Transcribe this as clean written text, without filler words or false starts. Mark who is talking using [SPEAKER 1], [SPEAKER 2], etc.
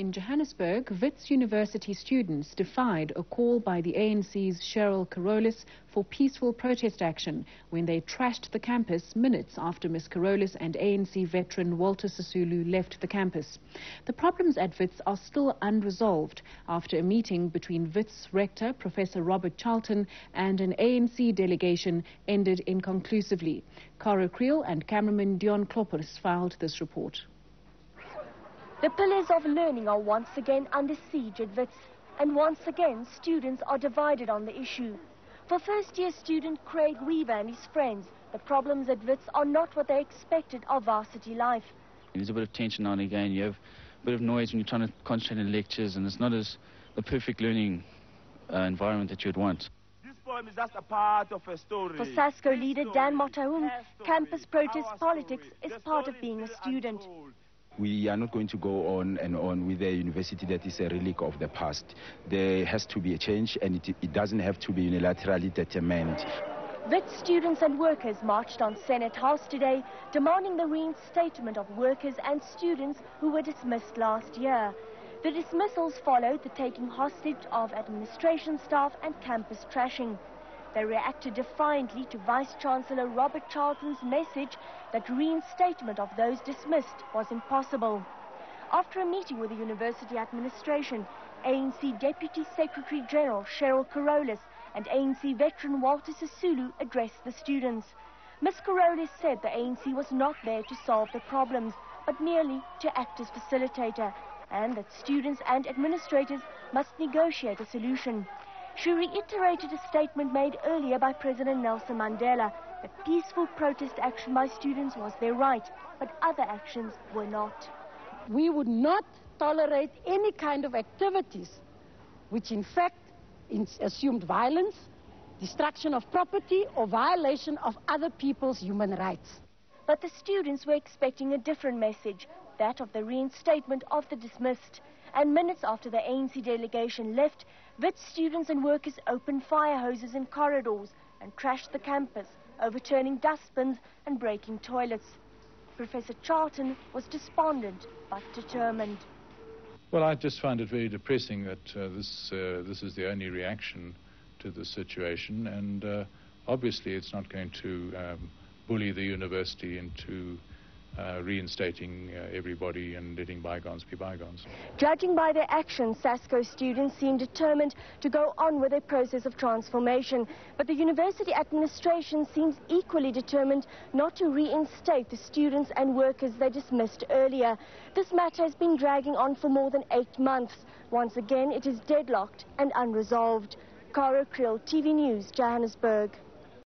[SPEAKER 1] In Johannesburg, Wits University students defied a call by the ANC's Cheryl Carolus for peaceful protest action when they trashed the campus minutes after Ms. Carolus and ANC veteran Walter Sisulu left the campus. The problems at Wits are still unresolved after a meeting between Wits rector Professor Charlton and an ANC delegation ended inconclusively. Cheryl Carolus and cameraman Dion Kloppers filed this report.
[SPEAKER 2] The pillars of learning are once again under siege at Wits, and once again students are divided on the issue. For first-year student Craig Weaver and his friends, the problems at Wits are not what they expected of varsity life.
[SPEAKER 3] There's a bit of tension now and again. You have a bit of noise when you're trying to concentrate in lectures, and it's not as the perfect learning environment that you'd want.
[SPEAKER 4] This poem is just a part of a story.
[SPEAKER 2] For SASCO leader Dan Motaung, campus protest politics is part of being a student.
[SPEAKER 5] We are not going to go on and on with a university that is a relic of the past. There has to be a change, and it doesn't have to be unilaterally determined.
[SPEAKER 2] Wits students and workers marched on Senate House today, demanding the reinstatement of workers and students who were dismissed last year. The dismissals followed the taking hostage of administration staff and campus trashing. They reacted defiantly to Vice-Chancellor Charlton's message that reinstatement of those dismissed was impossible. After a meeting with the university administration, ANC Deputy Secretary-General Cheryl Carolus and ANC veteran Walter Sisulu addressed the students. Ms. Carolus said the ANC was not there to solve the problems, but merely to act as facilitator, and that students and administrators must negotiate a solution. She reiterated a statement made earlier by President Nelson Mandela that peaceful protest action by students was their right, but other actions were not.
[SPEAKER 6] We would not tolerate any kind of activities which in fact assumed violence, destruction of property or violation of other people's human rights.
[SPEAKER 2] But the students were expecting a different message, that of the reinstatement of the dismissed. And minutes after the ANC delegation left, Wits students and workers opened fire hoses in corridors and trashed the campus, overturning dustbins and breaking toilets. Professor Charlton was despondent but determined.
[SPEAKER 7] Well, I just find it very depressing that this is the only reaction to the situation, and obviously it's not going to bully the university into reinstating everybody and letting bygones be bygones.
[SPEAKER 2] Judging by their actions, SASCO students seem determined to go on with their process of transformation, but the university administration seems equally determined not to reinstate the students and workers they dismissed earlier. This matter has been dragging on for more than 8 months. Once again, it is deadlocked and unresolved. Cheryl Carolus, TV News, Johannesburg.